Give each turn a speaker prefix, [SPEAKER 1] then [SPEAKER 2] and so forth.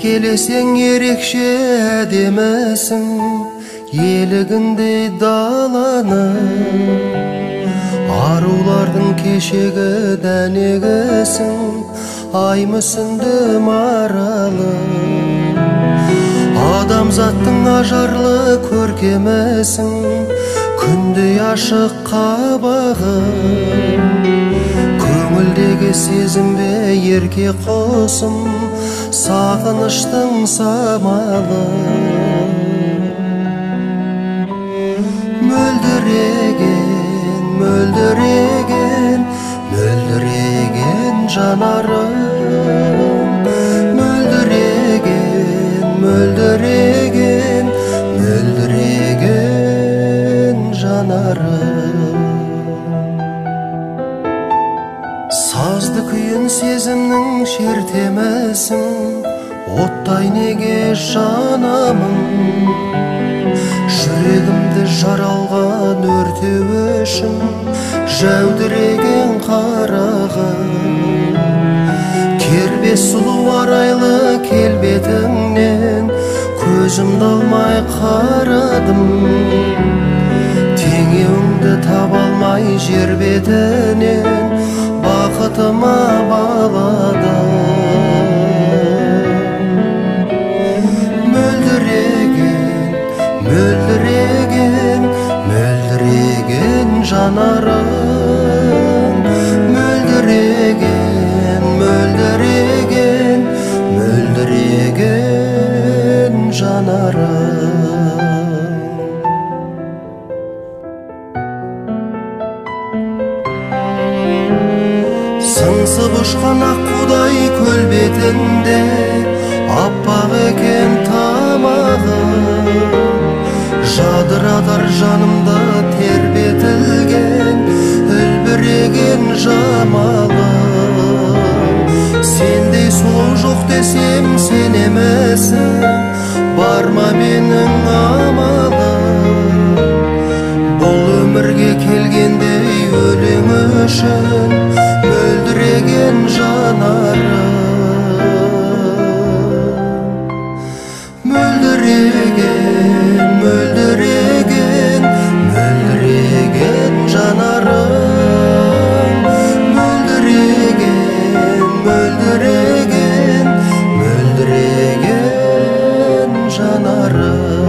[SPEAKER 1] Еркелесең ерекше әдемісің, елігіндей даланы, арулардың кешегі дәнегісің, ай мүсінді маралы. Адамзаттың ажарлы көркемісің, күндей ашық қабағы, көңілдегі сезімбе ерке қосым, сағыныштың самалы. Мөлдіреген, мөлдіреген, мөлдіреген жанарым, мөлдіреген, мөлдіреген, мөлдіреген жанарым. Сазды күйін сезімнің шертемісің, оттай неге жанамын, жүрегімді жаралған өртеу үшін жәудіреген қарағым. Кербес сұлу арайлы келбетіңнен көзімді алмай қарадым, теңеуіңді таба алмай жер бетінен бақытыма баладым. Мөлдіреген, мөлдіреген, мөлдіреген жанарым, мөлдіреген, мөлдіреген, мөлдіреген жанарым. Сыңсып ұшқан аққудай көл бетінде, аппақ екен тамағы, жадыратар жанымда тербетілген үлбіреген жамалы. Сендей сұлу жоқ десем сенемісің, бар ма менің амалым? Бұл өмірге келгендей өлең үшін мөлдіреген жанарым. Мөлдіреген, мөлдіреген, мөлдіреген жанарым, мөлдіреген, мөлдіреген, мөлдіреген жанарым.